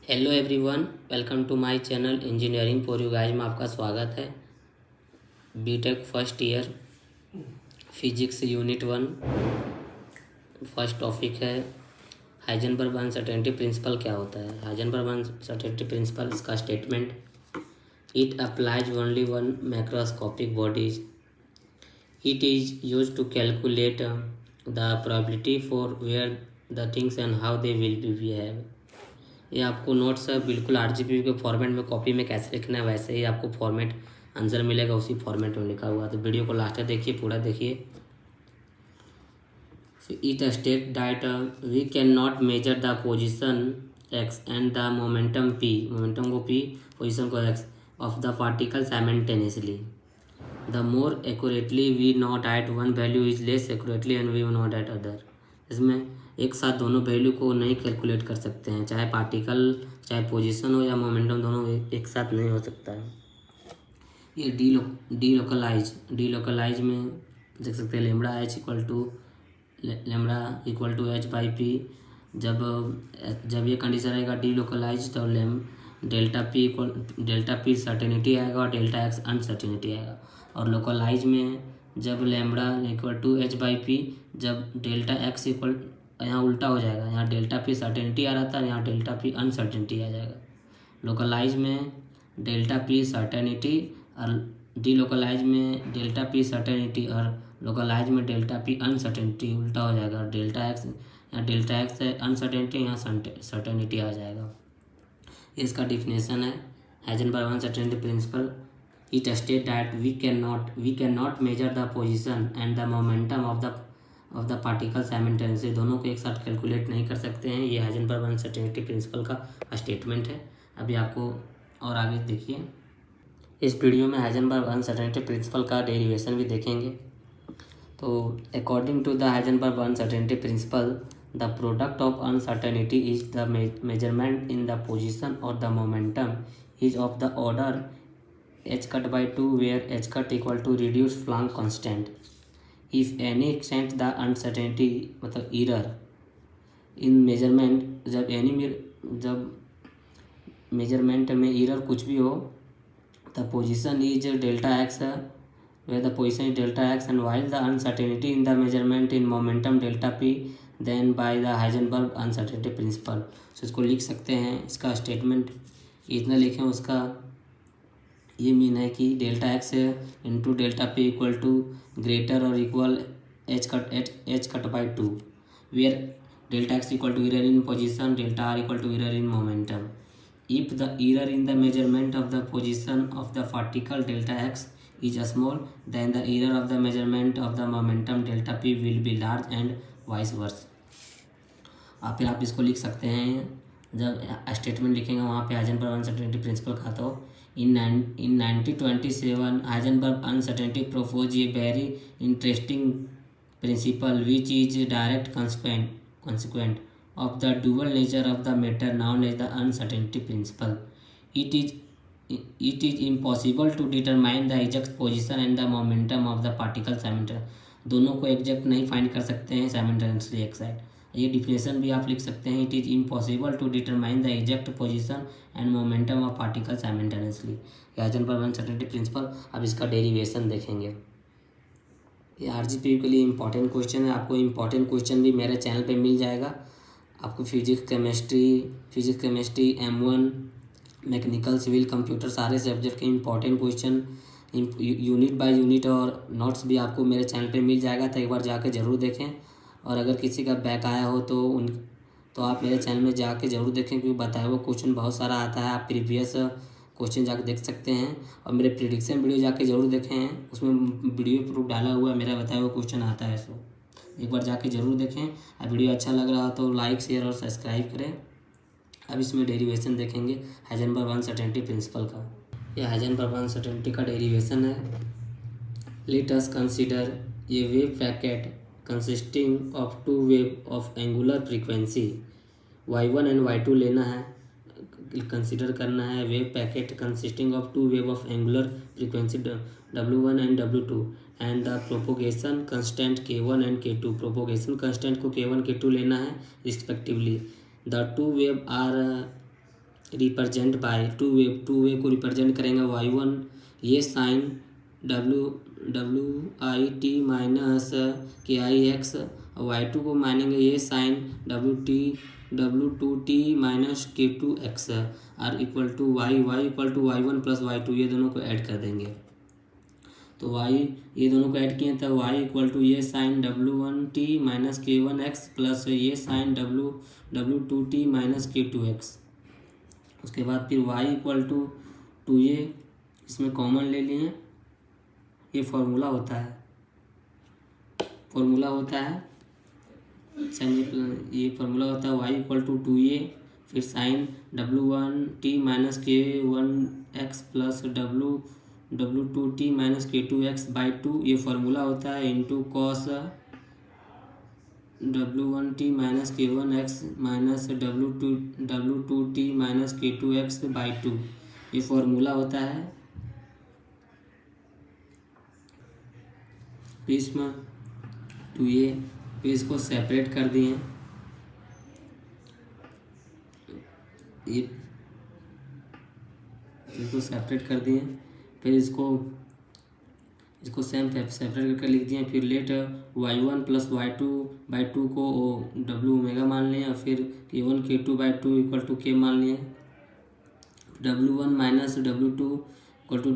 Hello everyone, welcome to my channel engineering for you guys में आपका स्वागत है। B Tech first year physics unit 1 first topic है Heisenberg uncertainty principle. क्या होता है हाइजेनबर्ग अनसर्टेनिटी प्रिंसिपल? इसका statement, it applies only one macroscopic bodies, it is use to calculate the probability for where the things and how they will be behave. ये आपको notes बिल्कुल RGP के format में copy में कैसे लिखना है वैसे ही आपको फॉर्मेट आंसर मिलेगा, उसी फॉर्मेट में लिखा हुआ। तो वीडियो को लास्ट तक देखिए, पूरा देखिए। It state that we can not measure the position X and the momentum P, momentum को पी, पोजिशन को X, of the particle simultaneously. The more accurately we not at one value is less accurately and we not at other. इसमें एक साथ दोनों value को नहीं calculate कर सकते हैं, चाहे पार्टिकल चाहे पोजीशन हो या मोमेंटम, दोनों एक साथ नहीं हो सकता है। ये डी लोकलाइज में देख सकते हैं lambda equal to H by P. जब ये कंडीशन रहेगा डी लोकलाइज तो डेल्टा पी सर्टेनिटी आएगा और डेल्टा एक्स अनसर्टेनिटी आएगा। और लोकलाइज में जब lambda equal to H by P, जब डेल्टा एक्स इक्वल, यहाँ उल्टा हो जाएगा, यहाँ डेल्टा पी सर्टेनिटी आ रहा था, यहाँ डेल्टा पी अनसर्टेनिटी आ जाएगा। लोकलाइज में डेल्टा पी सर्टेनिटी और डी लोकलाइज में डेल्टा पी सर्टेनिटी और लोकलाइज में डेल्टा पी अनसर्टेनिटी उल्टा हो जाएगा। और डेल्टा एक्स है अनसर्टेनिटी, यहाँ सर्टेनिटी आ जाएगा। इसका डिफिनेशन है Heisenberg uncertainty principle. It state that we can not measure the position and the momentum of the particle simultaneously. दोनों को एक साथ कैलकुलेट नहीं कर सकते हैं। ये हाइजेनबर्ग अनसर्टेनिटी प्रिंसिपल का स्टेटमेंट है। अभी आपको और आगे देखिए, इस वीडियो में हाइजेनबर्ग अनसर्टेनिटी प्रिंसिपल का डेरिवेशन भी देखेंगे। तो according to the Heisenberg uncertainty principle, the product of uncertainty is the measurement in the position और the momentum is of the order h cut by 2 where h cut equal to reduced Planck constant. If any extent the uncertainty मतलब error in measurement, जब measurement में error कुछ भी हो, the position is delta x where the position is delta x and while the uncertainty in the measurement in momentum delta p then by the Heisenberg uncertainty principle। so इसको लिख सकते हैं, इसका statement इतना लिखें, उसका ये मीन है कि delta x into delta P equal to greater और equal h cut by 2 where delta x equal to error in position, delta r equal to error in momentum. If the error in the measurement of the position of the particle delta x is small then the error of the measurement of the momentum delta p will be large and vice versa. फिर आप इसको लिख सकते हैं, जब statement लिखेंगे वहाँ पे हाइजेनबर्ग अनसर्टेनिटी प्रिंसिपल का। तो in 1927 Heisenberg uncertainty proposed a very interesting principle which is a direct consequent of the dual nature of the matter known as the uncertainty principle. It is impossible to determine the exact position and the momentum of the particle simultaneously। दोनों को exact नहीं find कर सकते हैं simultaneously एक side. ये definition भी आप लिख सकते हैं, it is impossible to determine the exact position and momentum of particle simultaneously. Heisenberg uncertainty principle. अब इसका डेरिवेशन देखेंगे। ये आरजीपी के लिए इंपॉर्टेंट क्वेश्चन है। आपको इंपॉर्टेंट क्वेश्चन भी मेरे चैनल पे मिल जाएगा। आपको physics chemistry M1 mechanical civil computer सारे सब्जेक्ट के important question unit by unit और नोट्स भी आपको मेरे चैनल पे मिल जाएगा। तो एक बार जाके ज़रूर देखें। और अगर किसी का बैक आया हो तो आप मेरे चैनल में जाके ज़रूर देखें, क्योंकि बताया हुआ क्वेश्चन बहुत सारा आता है। आप प्रीवियस क्वेश्चन जाके देख सकते हैं और मेरे प्रिडिक्शन वीडियो जाके ज़रूर देखें, उसमें वीडियो प्रूफ डाला हुआ मेरा बताया हुआ क्वेश्चन आता है। सो एक बार जाके ज़रूर देखें। अब वीडियो अच्छा लग रहा हो तो लाइक शेयर और सब्सक्राइब करें। अब इसमें डेरिवेशन देखेंगे हाइजेनबर्ग अनसर्टेनिटी प्रिंसिपल का। यह हाइजेनबर्ग अनसर्टेनिटी का डेरिवेशन है। Let us consider a wave packet consisting of 2 wave of angular frequency y1 and y2 लेना है, कंसीडर करना है। Wave packet consisting of 2 wave of angular frequency w1 and w2 and the propagation constant k1 and k2। Propagation constant को k1 k2 लेना है respectively. The 2 wave are represent by two way को represent करेंगे y1 ये sign WIT minus KIX, y2 को मानेंगे ये sine W2T minus K2X are equal to y equal to y1 plus y2, ये दोनों को ऐड कर देंगे। तो y ये दोनों को ऐड किए तो y इक्वल टू ये sine W1T minus K1X plus ये साइन W2T माइनस K2X। उसके बाद फिर y इक्वल टू ये इसमें कॉमन ले लिए, ये फॉर्मूला होता है ये फॉर्मूला होता है y इक्वल टू 2a फिर sine W1T minus K1X plus W2T minus K2X by 2, ये फार्मूला होता है into cos W1T minus K1X minus W2T minus K2X by 2, ये फार्मूला होता है। इसमें 2a फिर इसको सेपरेट कर दिए, ये इसको सेपरेट कर दिए, फिर इसको सेपरेट करके लिख दिए। फिर late y1 plus y2 by 2 को W ओमेगा मान लिया, फिर K1 K2 by 2 equal to K मान लिए, W1 minus W2 equal to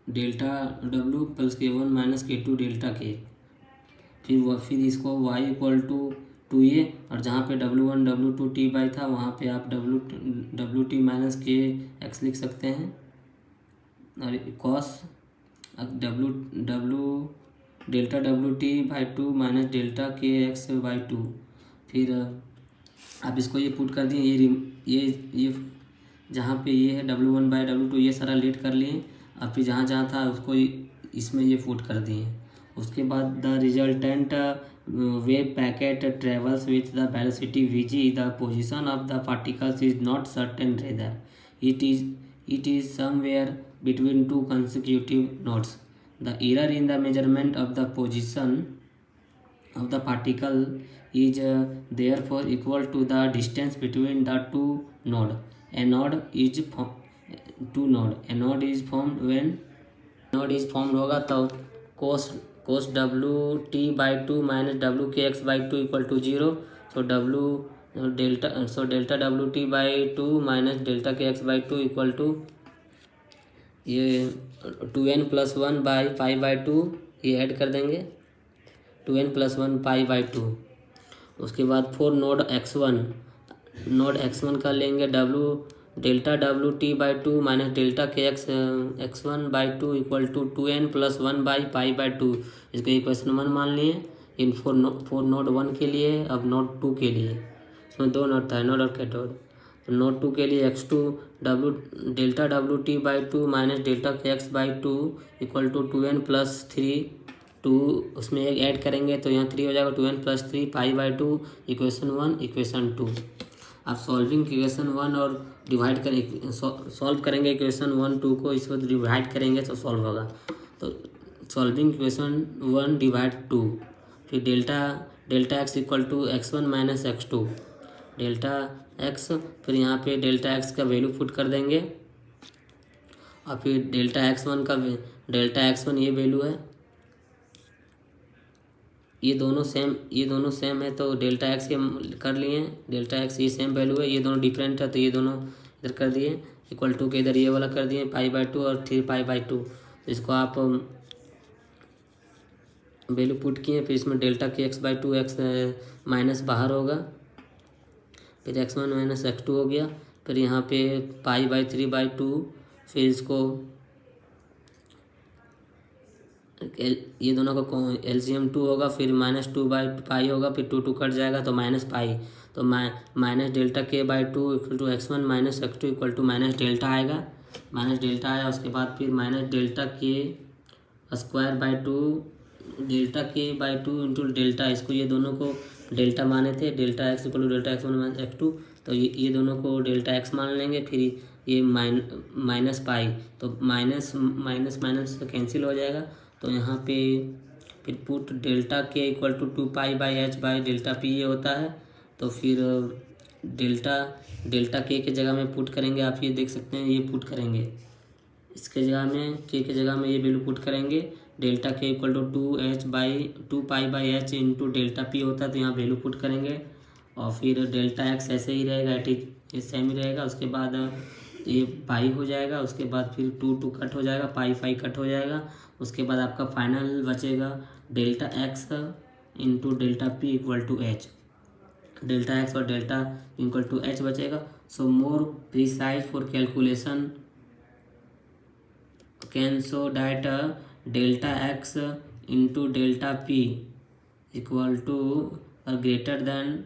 delta W plus K1 minus K2 delta K। फिर इसको y इक्वल टू 2a और जहाँ पे W1 W2 T बाई था वहाँ पे आप WT माइनस KX लिख सकते हैं, और cos delta WT by 2 minus delta KX by 2। फिर आप इसको ये पुट कर दिए, ये जहाँ पे ये है W1 बाई W2 ये सारा लेट कर लिए, और फिर जहाँ जहाँ था उसको इसमें ये पुट कर दिए। उसके बाद the resultant wave packet travels with the velocity vg, the position of the particles is not certain, rather it is somewhere between two consecutive nodes. The error in the measurement of the position of the particle is therefore equal to the distance between the two nodes. A node is formed when होगा तो cos WT by 2 minus WKX by 2 equal to 0. So delta WT by 2 minus delta KX by 2 equal to ये 2n plus 1 by pi by 2, ये add कर देंगे 2n plus 1 pi by 2। उसके बाद four node x1 का लेंगे delta WT by 2 minus delta KX1 by 2 equal to 2n plus 1 by pi by 2, इसको equation 1 मान लिए इन फोर नोड 1 के लिए। अब नोड 2 के लिए इसमें दो नोड था, एनोड और कैथोड। नोड 2 के लिए x2 delta WT by 2 minus delta KX by 2 equal to 2n plus 3 उसमें एक ऐड करेंगे तो यहाँ 3 हो जाएगा, 2n plus 3 pi by 2 equation 1 equation 2। आप सॉल्विंग इक्वेशन 1 और डिवाइड करें सॉल्व करेंगे इक्वेशन 1 2 को, इसको डिवाइड करेंगे तो सॉल्व होगा। तो सॉल्विंग इक्वेशन 1 डिवाइड 2, फिर delta x equal to x1 minus x2 delta x, फिर यहाँ पे डेल्टा x का वैल्यू पुट कर देंगे, और फिर डेल्टा x1 ये वैल्यू है, ये दोनों सेम है तो डेल्टा x के कर लिए, डेल्टा x ये सेम वैल्यू है, ये दोनों डिफरेंट है तो ये दोनों इधर कर दिए, इक्वल टू के इधर ये वाला कर दिए पाई बाई 2 और 3 पाई बाई 2। तो इसको आप वैल्यू पुट किए, फिर इसमें delta KX by 2 x minus बाहर होगा, फिर x1 माइनस x2 हो गया, फिर यहाँ पे पाई बाई 3 बाई 2, फिर इसको ये दोनों का LCM 2 होगा, फिर माइनस 2 बाई पाई होगा, फिर 2 कट जाएगा तो माइनस पाई, तो minus delta K by 2 equal to x1 minus x2 equal to minus delta आएगा, माइनस डेल्टा आया। उसके बाद फिर minus delta K square by 2 delta K by 2 into delta, इसको ये दोनों को डेल्टा माने थे, delta x equal to delta x1 minus x2, तो ये दोनों को डेल्टा x मान लेंगे, फिर ये माइनस पाई, तो माइनस माइनस कैंसिल हो जाएगा। तो यहाँ पे फिर put delta K equal to 2 pi by h by delta P ये होता है, तो फिर डेल्टा डेल्टा के जगह में पुट करेंगे, आप ये देख सकते हैं, ये पुट करेंगे इसके जगह में, के जगह में ये वैल्यू पुट करेंगे। Delta K equal to 2 pi by H into delta P होता है, तो यहाँ वैल्यू पुट करेंगे। और फिर डेल्टा एक्स ऐसे ही रहेगा, ये सेम ही रहेगा। उसके बाद ये पाई हो जाएगा, उसके बाद फिर 2 कट हो जाएगा, पाई कट हो जाएगा। उसके बाद आपका फाइनल बचेगा delta x into delta P equal to h. Delta x और डेल्टा इक्वल टू एच बचेगा। So more precise for calculation can so that delta x into delta P equal to और greater than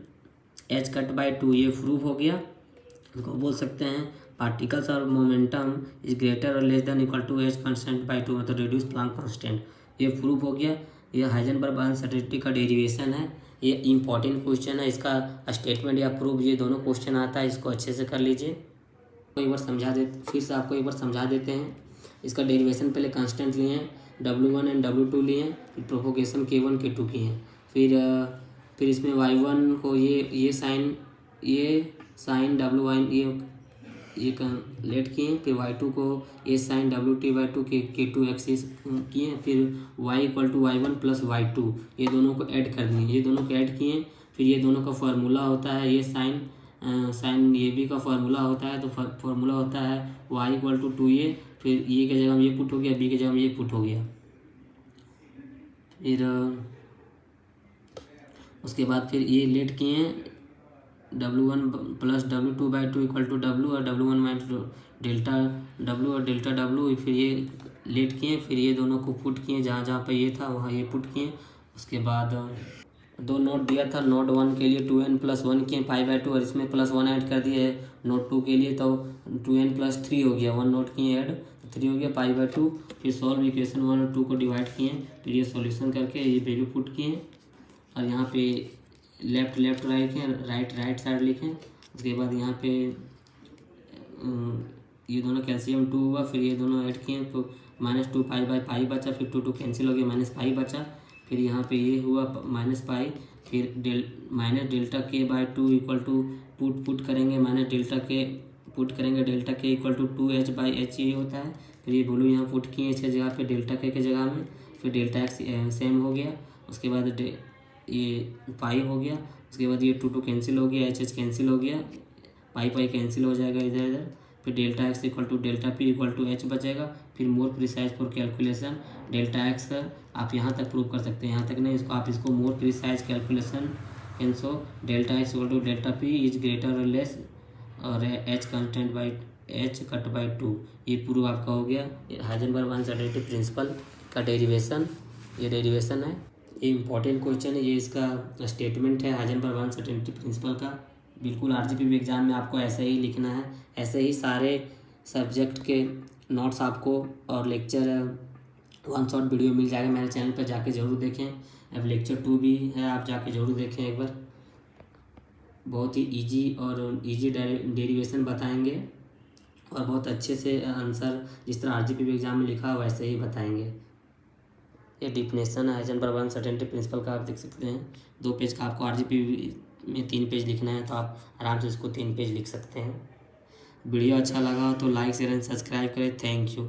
h cut by 2, ये prove हो गया। इसको बोल सकते हैं पार्टिकल्स और मोमेंटम इज ग्रेटर और less than equal to H constant by 2, मतलब रिड्यूस प्लांक कांस्टेंट, ये प्रूव हो गया। ये हाइजेनबर्ग अनसर्टेनिटी का डेरिवेशन है। ये इंपॉर्टेंट क्वेश्चन है, इसका स्टेटमेंट या प्रूफ ये दोनों क्वेश्चन आता है, इसको अच्छे से कर लीजिए। तो एक बार समझा दे, फिर से आपको एक बार समझा देते हैं। इसका डेरिवेशन पहले कांस्टेंट लिए हैं, W1 एंड W2 लिए हैं, फिर प्रोपोगेशन K1 K2 किए हैं। फिर इसमें Y1 को ये साइन W1 ये लेट किए। फिर Y2 को ये साइन WT/2 के K2 एक्सिस किए। फिर Y equal to Y1 plus Y2, ये दोनों को ऐड कर दिए, ये दोनों को ऐड किए। फिर ये दोनों का फार्मूला होता है, ये साइन ये भी का फार्मूला होता है, तो फार्मूला होता है Y इक्वल टू 2A। फिर ये के जगह में ये पुट हो गया, बी के जगह में ये पुट हो गया। फिर उसके बाद फिर ये लेट किए हैं W1 plus W2/2 equal to W, और W1 माइनस डेल्टा W और डेल्टा W। फिर ये लेट किए, फिर ये दोनों को पुट किए, जहाँ जहाँ पे ये था वहाँ ये पुट किए। उसके बाद दो नोट दिया था, नोट 1 के लिए 2n प्लस 1 किए पाई/2, और इसमें प्लस 1 ऐड कर दिए नोट 2 के लिए, तो 2n प्लस 3 हो गया। 1 नोट किए ऐड, 3 हो गया पाई/2। फिर सॉल्व इक्वेशन 1 और 2 को डिवाइड किए, फिर ये सॉल्यूशन करके ये वैल्यू पुट किए, और यहाँ पे लेफ्ट राइट साइड लिखें। उसके बाद यहाँ पे ये दोनों कैल्शियम 2 हुआ, फिर ये दोनों ऐड किए तो -2 पाई बचा, फिर 2 कैंसिल हो गया, -पाई बचा। फिर यहाँ पे ये हुआ -पाई, फिर minus delta K/2 equal to put करेंगे, माइनस डेल्टा के पुट करेंगे, delta K equal to 2H/H ये होता है। फिर ये बोलूँ यहाँ पुट किए इसके जगह पे डेल्टा K के जगह में, फिर डेल्टा एक्स सेम हो गया। उसके बाद ये पाई हो गया। उसके बाद ये 2 कैंसिल हो गया, H कैंसिल हो गया, पाई कैंसिल हो जाएगा इधर इधर। फिर delta x equal to delta P equal to H बचेगा। फिर more precise for calculation delta X आप यहाँ तक प्रूव कर सकते हैं, यहाँ तक नहीं, इसको more precise calculation can so delta x equal to delta P is greater और लेस और H constant by H cut by 2, ये प्रूव आपका हो गया। हाइजेनबर्ग अनसर्टेनिटी प्रिंसिपल का डेरिवेशन, ये डेरिवेशन है, ये इंपॉर्टेंट क्वेश्चन है। ये इसका स्टेटमेंट है हाइजेनबर्ग अनसर्टेनिटी प्रिंसिपल का। बिल्कुल RGP एग्ज़ाम में आपको ऐसे ही लिखना है। ऐसे ही सारे सब्जेक्ट के नोट्स आपको और लेक्चर 1 शॉट वीडियो मिल जाएगा, मेरे चैनल पर जाके ज़रूर देखें। अब लेक्चर 2 भी है, आप जाके ज़रूर देखें एक बार। बहुत ही इजी डेरिवेशन बताएंगे और बहुत अच्छे से आंसर जिस तरह RGP एग्ज़ाम में लिखा वैसे ही बताएंगे। ये डिफिनेशन है हाइजेनबर्ग अनसर्टेनिटी प्रिंसिपल का, आप देख सकते हैं 2 पेज का। आपको RGP में 3 पेज लिखना है, तो आप आराम से इसको 3 पेज लिख सकते हैं। वीडियो अच्छा लगा तो लाइक शेयर एंड सब्सक्राइब करें। Thank you.